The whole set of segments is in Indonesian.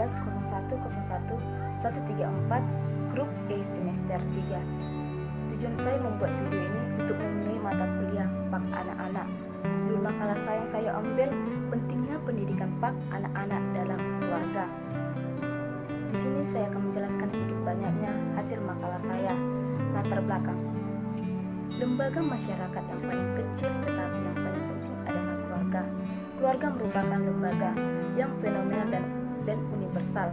19/01/01/134 Grup E semester 3. Tujuan saya membuat video ini untuk memenuhi mata kuliah PAK anak-anak. Judul makalah yang saya ambil, pentingnya pendidikan PAK anak-anak dalam keluarga. Di sini saya akan menjelaskan sedikit banyaknya hasil makalah saya. Latar belakang. Lembaga masyarakat yang paling kecil tetapi yang paling penting adalah keluarga. Keluarga merupakan lembaga yang fenomenal dan universal.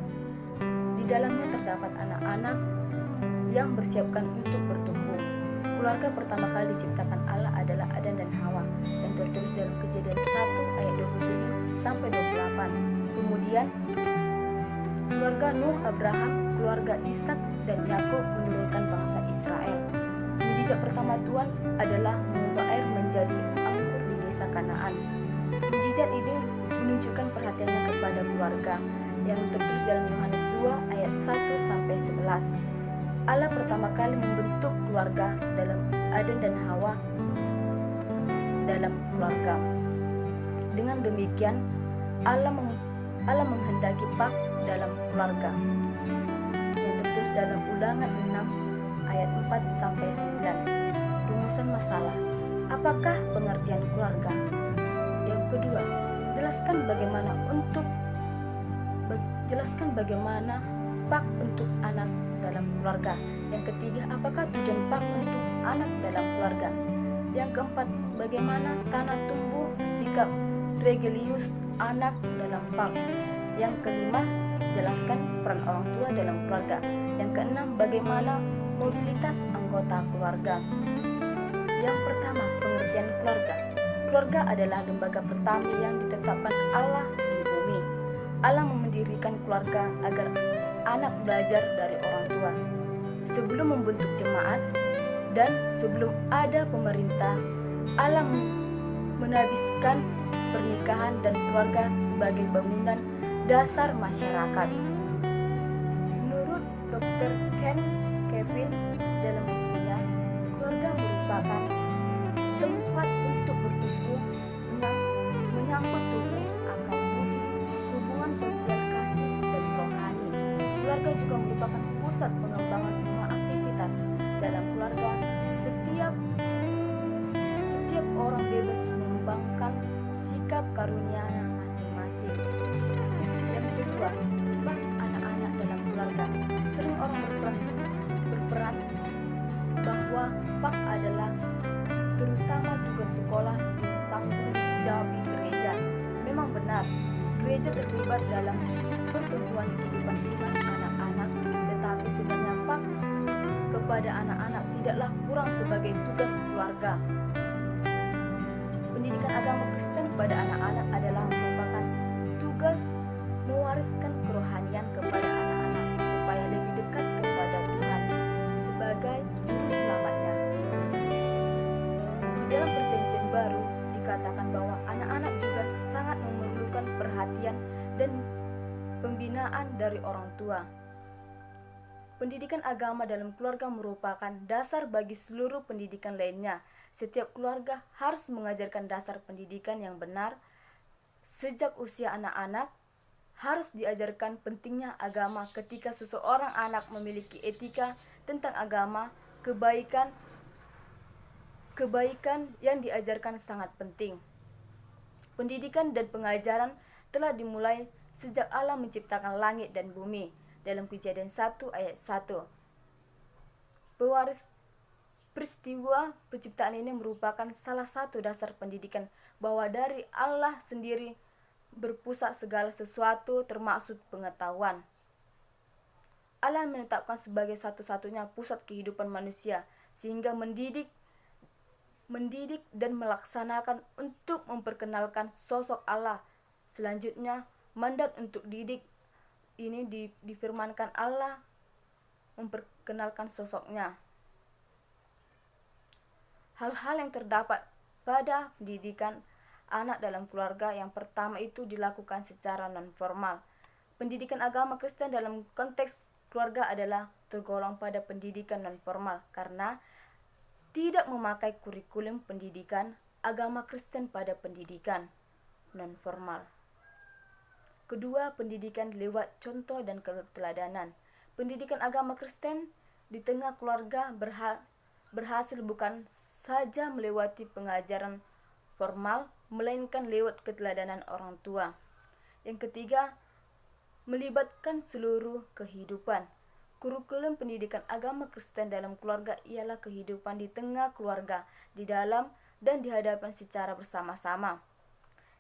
Di dalamnya terdapat anak-anak yang bersiapkan untuk bertumbuh. Keluarga pertama kali diciptakan Allah adalah Adam dan Hawa yang tertulis dalam Kejadian 1 ayat 27 sampai 28. Kemudian keluarga Nuh, Abraham, keluarga Ishak dan Yakub menurunkan bangsa Israel. Mujizat pertama Tuhan adalah mengubah air menjadi anggur di desa Kanaan. Mujizat ini menunjukkan perhatiannya kepada keluarga yang tertulis dalam Yohanes 2 ayat 1 sampai 11. Allah pertama kali membentuk keluarga dalam Adam dan Hawa dalam keluarga. Dengan demikian Allah menghendaki PAK dalam keluarga yang tertulis dalam Ulangan 6 ayat 4 sampai 9. Rumusan masalah. Apakah pengertian keluarga? Yang kedua, jelaskan bagaimana PAK untuk anak dalam keluarga. Yang ketiga, apakah tujuan PAK untuk anak dalam keluarga? Yang keempat, bagaimana tanah tumbuh sikap religius anak dalam PAK. Yang kelima, jelaskan peran orang tua dalam keluarga. Yang keenam, bagaimana mobilitas anggota keluarga. Yang pertama, pengertian keluarga. Keluarga adalah lembaga pertama yang ditetapkan Allah di bumi. Allah mendirikan keluarga agar anak belajar dari orang tua. Sebelum membentuk jemaat dan sebelum ada pemerintah, Allah menabiskan pernikahan dan keluarga sebagai bangunan dasar masyarakat. Menurut Dr. Ken Kevin dalam bukunya, keluarga merupakan tempat untuk bertumbuh, menyangkut tubuh, akal budi, hubungan sosial, kasih, dan rohani. Keluarga juga merupakan pusat pengembangan semua aktivitas dalam keluarga. Setiap orang bebas mengembangkan sikap karunia-Nya masing-masing. Yang kedua, PAK anak-anak dalam keluarga. Sering orang berperan bahwa PAK adalah terutama tugas sekolah tanggung jawab gereja. Memang benar, gereja terlibat dalam pertumbuhan kehidupan iman anak-anak, tetapi sebenarnya PAK kepada anak-anak tidaklah kurang sebagai tugas keluarga. Pendidikan agama Kristen pada anak-anak adalah merupakan tugas mewariskan kerohanian kepada anak-anak supaya lebih dekat kepada Tuhan sebagai juru selamatnya. Di dalam Perjanjian Baru dikatakan bahwa anak-anak juga sangat memerlukan perhatian dan pembinaan dari orang tua. Pendidikan agama dalam keluarga merupakan dasar bagi seluruh pendidikan lainnya. Setiap keluarga harus mengajarkan dasar pendidikan yang benar. Sejak usia anak-anak harus diajarkan pentingnya agama. Ketika seseorang anak memiliki etika tentang agama, kebaikan yang diajarkan sangat penting. Pendidikan dan pengajaran telah dimulai sejak Allah menciptakan langit dan bumi dalam Kejadian 1 ayat 1. Peristiwa penciptaan ini merupakan salah satu dasar pendidikan bahwa dari Allah sendiri berpusat segala sesuatu termasuk pengetahuan. Allah menetapkan sebagai satu-satunya pusat kehidupan manusia sehingga mendidik dan melaksanakan untuk memperkenalkan sosok Allah. Selanjutnya, mandat untuk didik ini difirmankan Allah memperkenalkan sosoknya. Hal-hal yang terdapat pada pendidikan anak dalam keluarga yang pertama itu dilakukan secara non-formal. Pendidikan agama Kristen dalam konteks keluarga adalah tergolong pada pendidikan non-formal karena tidak memakai kurikulum pendidikan agama Kristen pada pendidikan non-formal. Kedua, pendidikan lewat contoh dan keteladanan. Pendidikan agama Kristen di tengah keluarga berhasil bukan saja melewati pengajaran formal, melainkan lewat keteladanan orang tua. Yang ketiga, melibatkan seluruh kehidupan. Kurikulum pendidikan agama Kristen dalam keluarga ialah kehidupan di tengah keluarga, di dalam dan di hadapan secara bersama-sama.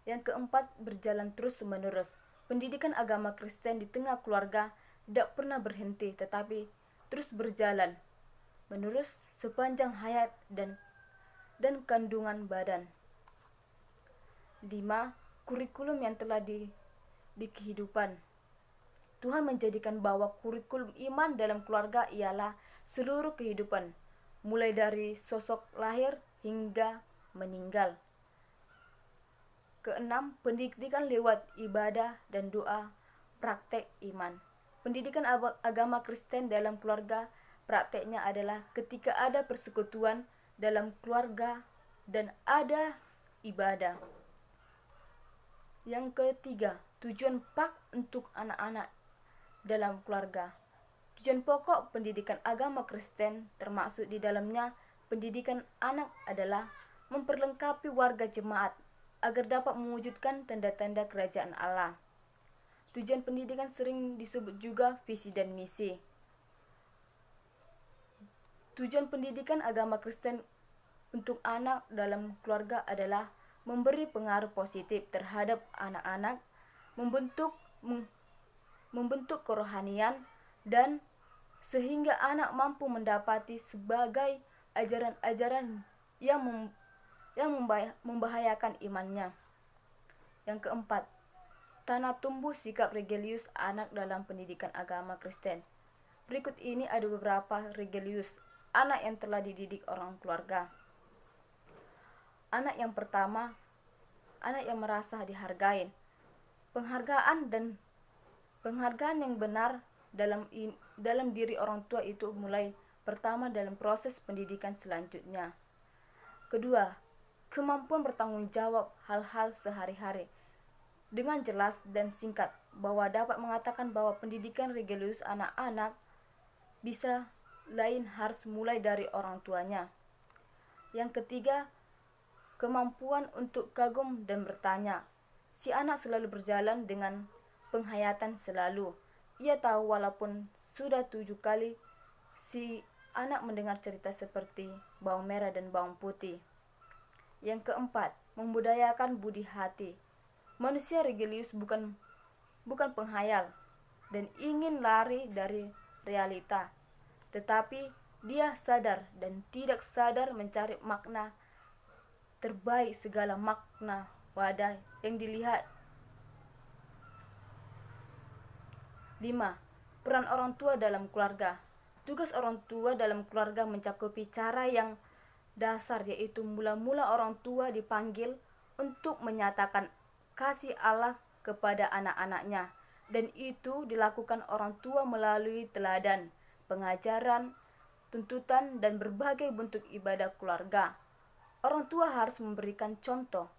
Yang keempat, berjalan terus-menerus. Pendidikan agama Kristen di tengah keluarga tidak pernah berhenti, tetapi terus berjalan menerus sepanjang hayat dan kandungan badan. 5. Kurikulum yang telah di kehidupan. Tuhan menjadikan bahwa kurikulum iman dalam keluarga ialah seluruh kehidupan, mulai dari sosok lahir hingga meninggal. Keenam, pendidikan lewat ibadah dan doa, praktek iman. Pendidikan agama Kristen dalam keluarga prakteknya adalah ketika ada persekutuan dalam keluarga dan ada ibadah. Yang ketiga, tujuan PAK untuk anak-anak dalam keluarga. Tujuan pokok pendidikan agama Kristen termasuk di dalamnya pendidikan anak adalah memperlengkapi warga jemaat agar dapat mewujudkan tanda-tanda kerajaan Allah. Tujuan pendidikan sering disebut juga visi dan misi. Tujuan pendidikan agama Kristen untuk anak dalam keluarga adalah memberi pengaruh positif terhadap anak-anak, membentuk kerohanian, dan sehingga anak mampu mendapati sebagai ajaran-ajaran yang membahayakan imannya. Yang keempat, tanah tumbuh sikap religius anak dalam pendidikan agama Kristen. Berikut ini ada beberapa religius anak yang telah dididik orang keluarga. Anak yang pertama, anak yang merasa dihargai. Penghargaan yang benar dalam diri orang tua itu mulai pertama dalam proses pendidikan selanjutnya. Kedua, kemampuan bertanggung jawab hal-hal sehari-hari dengan jelas dan singkat, bahwa dapat mengatakan bahwa pendidikan religius anak-anak bisa lain harus mulai dari orang tuanya. Yang ketiga, kemampuan untuk kagum dan bertanya. Si anak selalu berjalan dengan penghayatan selalu. Ia tahu walaupun sudah 7 kali si anak mendengar cerita seperti bawang merah dan bawang putih. Yang keempat, membudayakan budi hati. Manusia religius bukan penghayal dan ingin lari dari realita, tetapi dia sadar dan tidak sadar mencari makna terbaik segala makna wadah yang dilihat. 5. Peran orang tua dalam keluarga. Tugas orang tua dalam keluarga mencakupi cara yang dasar, yaitu mula-mula orang tua dipanggil untuk menyatakan kasih Allah kepada anak-anaknya, dan itu dilakukan orang tua melalui teladan, pengajaran, tuntutan, dan berbagai bentuk ibadah keluarga. Orang tua harus memberikan contoh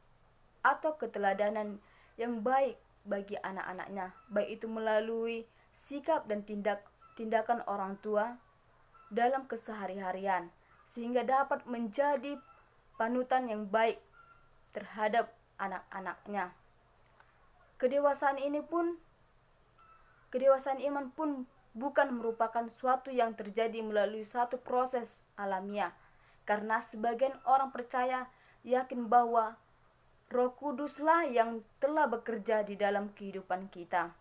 atau keteladanan yang baik bagi anak-anaknya, baik itu melalui sikap dan tindakan orang tua dalam kesehari-harian, sehingga dapat menjadi panutan yang baik terhadap anak-anaknya. Kedewasaan iman pun bukan merupakan suatu yang terjadi melalui satu proses alamiah, karena sebagian orang percaya yakin bahwa Roh Kuduslah yang telah bekerja di dalam kehidupan kita.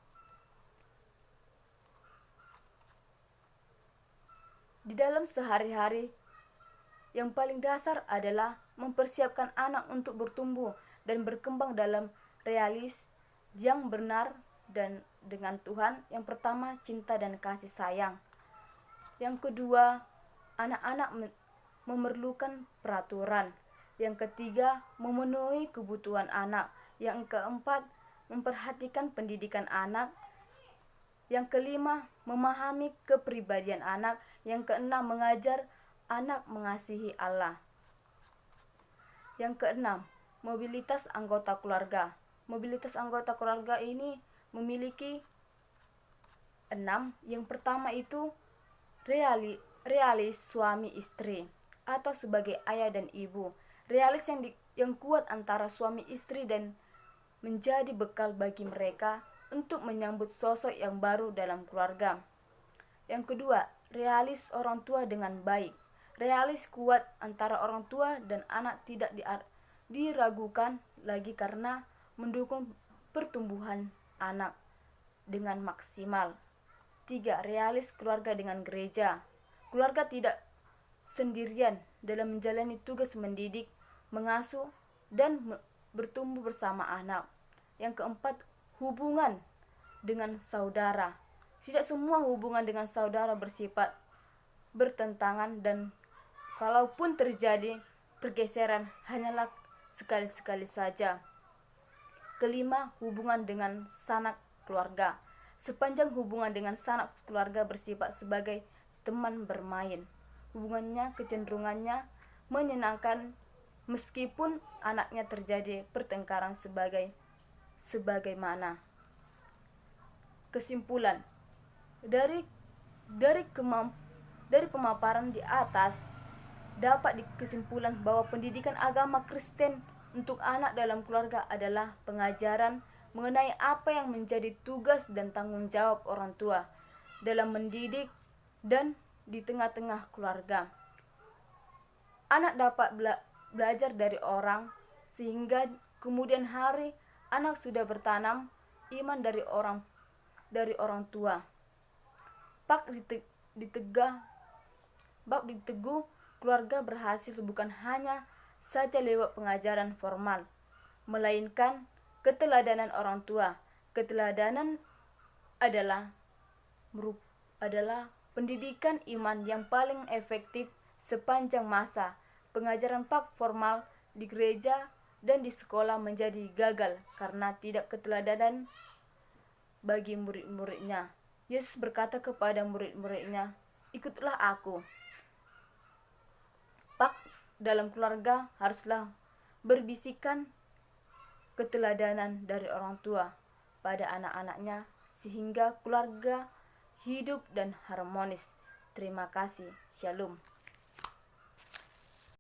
Di dalam sehari-hari, yang paling dasar adalah mempersiapkan anak untuk bertumbuh dan berkembang dalam realis yang benar dan dengan Tuhan. Yang pertama, cinta dan kasih sayang. Yang kedua, anak-anak memerlukan peraturan. Yang ketiga, memenuhi kebutuhan anak. Yang keempat, memperhatikan pendidikan anak. Yang kelima, memahami kepribadian anak. Yang keenam, mengajar anak mengasihi Allah. Yang keenam, mobilitas anggota keluarga. Mobilitas anggota keluarga ini memiliki 6. Yang pertama itu realis suami istri atau sebagai ayah dan ibu. Realis yang kuat antara suami istri dan menjadi bekal bagi mereka untuk menyambut sosok yang baru dalam keluarga. Yang kedua, realis orang tua dengan baik. Realis kuat antara orang tua dan anak tidak diragukan lagi karena mendukung pertumbuhan anak dengan maksimal. 3. Realis keluarga dengan gereja. Keluarga tidak sendirian dalam menjalani tugas mendidik, mengasuh, dan bertumbuh bersama anak. Yang keempat, hubungan dengan saudara. Tidak semua hubungan dengan saudara bersifat bertentangan, dan kalaupun terjadi pergeseran hanyalah sekali-sekali saja. Kelima, hubungan dengan sanak keluarga. Sepanjang hubungan dengan sanak keluarga bersifat sebagai teman bermain, hubungannya kecenderungannya menyenangkan meskipun anaknya terjadi pertengkaran sebagaimana. Kesimpulan dari pemaparan di atas dapat dikesimpulan bahwa pendidikan agama Kristen untuk anak dalam keluarga adalah pengajaran mengenai apa yang menjadi tugas dan tanggung jawab orang tua dalam mendidik dan di tengah-tengah keluarga. Anak dapat belajar dari orang sehingga kemudian hari anak sudah bertanam iman dari orang tua. Bab diteguh keluarga berhasil bukan hanya saja lewat pengajaran formal, melainkan keteladanan orang tua. Keteladanan adalah pendidikan iman yang paling efektif sepanjang masa. Pengajaran formal di gereja dan di sekolah menjadi gagal karena tidak keteladanan bagi murid-muridnya. Yesus berkata kepada murid-muridnya, "Ikutlah aku." Dalam keluarga haruslah berbisikan keteladanan dari orang tua pada anak-anaknya sehingga keluarga hidup dan harmonis. Terima kasih. Shalom.